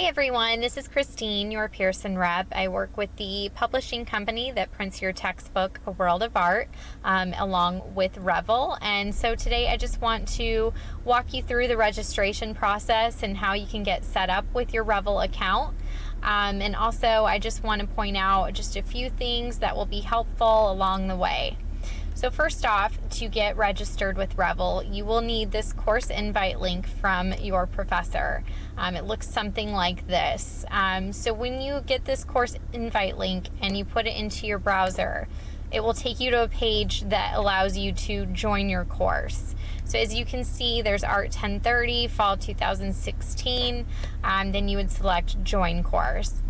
everyone, this is Christine, your Pearson rep. I work with the publishing company that prints your textbook, A World of Art, along with REVEL. And so today I just want to walk you through the registration process and how you can get set up with your REVEL account. And also I just want to point out just a few things that will be helpful along the way. So first off, to get registered with REVEL, you will need this course invite link from your professor. It looks something like this. So when you get this course invite link and you put it into your browser, it will take you to a page that allows you to join your course. So as you can see, there's Art 1030, Fall 2016, then you would select Join Course.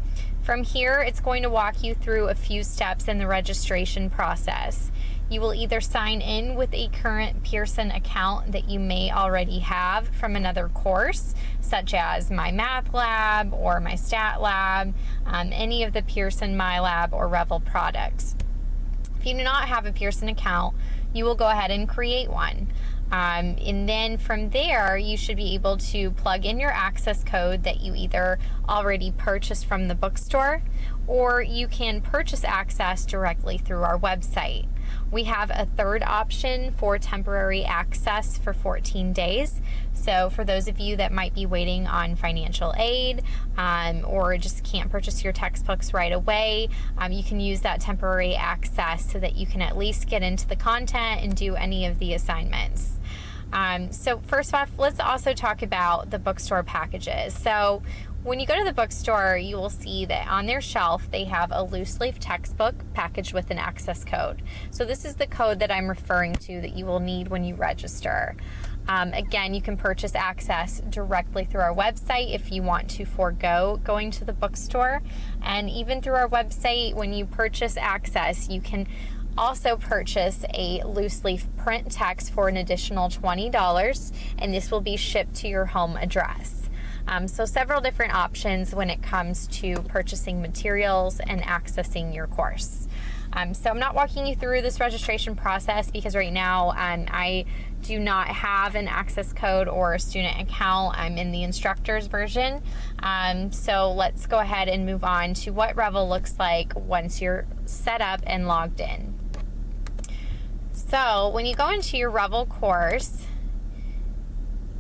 From here, it's going to walk you through a few steps in the registration process. You will either sign in with a current Pearson account that you may already have from another course, such as My Math Lab or My Stat Lab, any of the Pearson MyLab or REVEL products. If you do not have a Pearson account, you will go ahead and create one. And then from there, you should be able to plug in your access code that you either already purchased from the bookstore, or you can purchase access directly through our website. We have a third option for temporary access for 14 days. So for those of you that might be waiting on financial aid or just can't purchase your textbooks right away, you can use that temporary access so that you can at least get into the content and do any of the assignments. So first off, let's also talk about the bookstore packages. So when you go to the bookstore, you will see that on their shelf they have a loose leaf textbook packaged with an access code. So this is the code that I'm referring to that you will need when you register. Again, you can purchase access directly through our website if you want to forego going to the bookstore. And even through our website, when you purchase access, you can also purchase a loose leaf print text for an additional $20, and this will be shipped to your home address. So several different options when it comes to purchasing materials and accessing your course. So I'm not walking you through this registration process because right now I do not have an access code or a student account. I'm in the instructor's version. So let's go ahead and move on to what REVEL looks like once you're set up and logged in. So when you go into your REVEL course,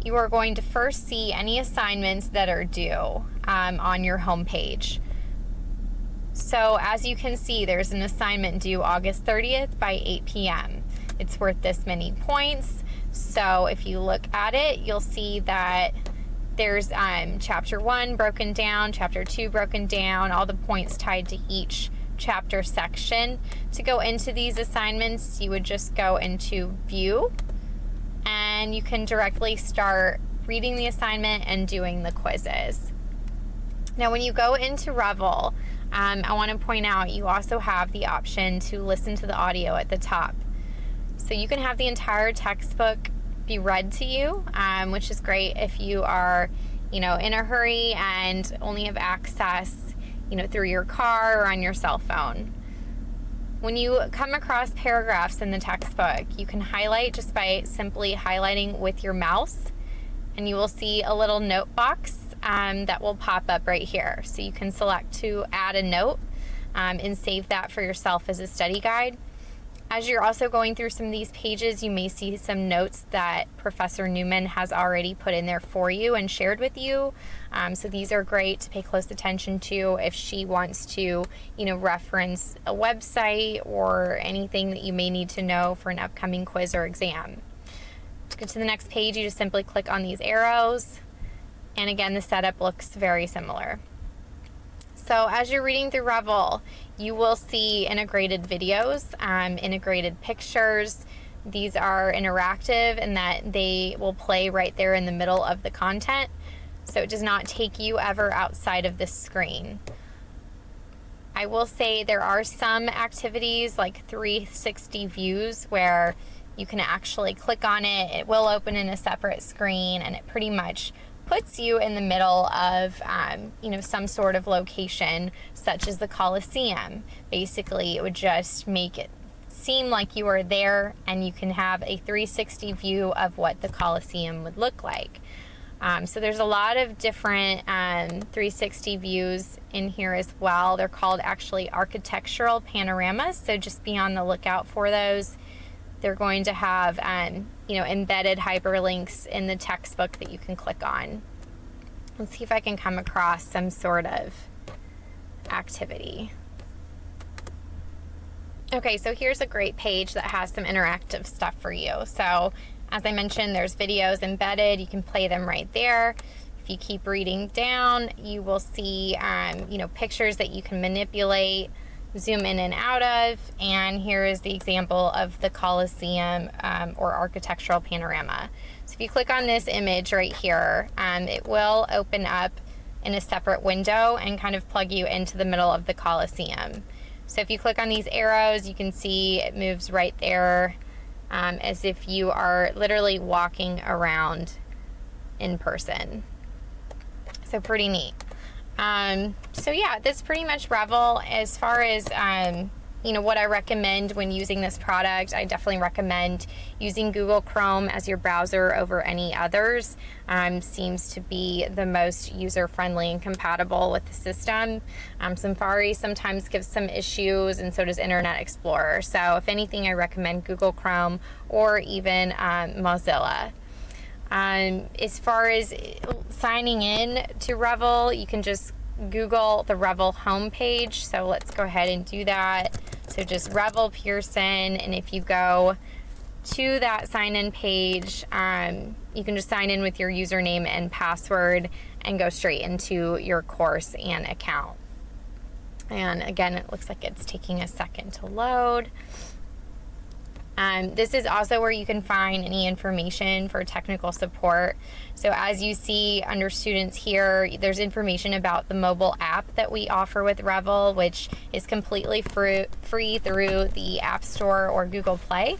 you are going to first see any assignments that are due on your home page. So as you can see, there's an assignment due August 30th by 8 p.m. It's worth this many points. So if you look at it, you'll see that there's chapter 1 broken down, chapter 2 broken down, all the points tied to each chapter section. To go into these assignments, you would just go into View, and you can directly start reading the assignment and doing the quizzes. Now when you go into REVEL, I want to point out you also have the option to listen to the audio at the top. So you can have the entire textbook be read to you, which is great if you are, in a hurry and only have access, through your car or on your cell phone. When you come across paragraphs in the textbook, you can highlight just by simply highlighting with your mouse, and you will see a little note box that will pop up right here. So you can select to add a note and save that for yourself as a study guide. As you're also going through some of these pages, you may see some notes that Professor Newman has already put in there for you and shared with you. So these are great to pay close attention to if she wants to, reference a website or anything that you may need to know for an upcoming quiz or exam. To get to the next page, you just simply click on these arrows. And again, the setup looks very similar. So as you're reading through REVEL, you will see integrated videos, integrated pictures. These are interactive in that they will play right there in the middle of the content. So it does not take you ever outside of this screen. I will say there are some activities like 360 views where you can actually click on it. It will open in a separate screen, and it pretty much puts you in the middle of, some sort of location, such as the Coliseum. Basically, it would just make it seem like you are there, and you can have a 360 view of what the Coliseum would look like. So there's a lot of different 360 views in here as well. They're called actually architectural panoramas, so just be on the lookout for those. They're going to have embedded hyperlinks in the textbook that you can click on. Let's see if I can come across some sort of activity. Okay, so here's a great page that has some interactive stuff for you. So as I mentioned, there's videos embedded. You can play them right there. If you keep reading down, you will see pictures that you can manipulate, zoom in and out of. And here is the example of the Colosseum or architectural panorama. So if you click on this image right here, it will open up in a separate window and kind of plug you into the middle of the Colosseum. So if you click on these arrows, you can see it moves right there as if you are literally walking around in person. So pretty neat. So yeah, that's pretty much Revel. As far as what I recommend when using this product, I definitely recommend using Google Chrome as your browser over any others. Seems to be the most user-friendly and compatible with the system. Safari sometimes gives some issues, and so does Internet Explorer. So if anything, I recommend Google Chrome or even Mozilla. As far as signing in to Revel, you can just Google the Revel homepage. So let's go ahead and do that. So just Revel Pearson, and if you go to that sign-in page, you can just sign in with your username and password and go straight into your course and account. And again, it looks like it's taking a second to load. This is also where you can find any information for technical support. So as you see under students here, there's information about the mobile app that we offer with Revel, which is completely free through the App Store or Google Play.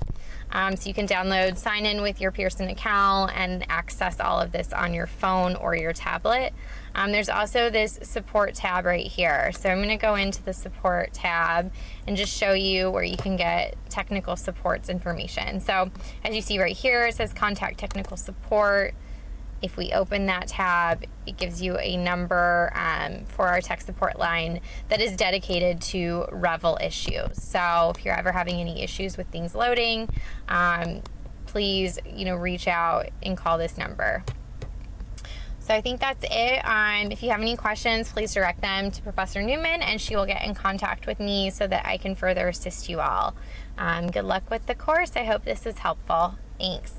So you can download, sign in with your Pearson account, and access all of this on your phone or your tablet. There's also this support tab right here. So I'm going to go into the support tab and just show you where you can get technical supports information. So as you see right here, it says contact technical support. If we open that tab, it gives you a number for our tech support line that is dedicated to Revel issues. So if you're ever having any issues with things loading, please reach out and call this number. So I think that's it. If you have any questions, please direct them to Professor Newman, and she will get in contact with me so that I can further assist you all. Good luck with the course. I hope this is helpful. Thanks.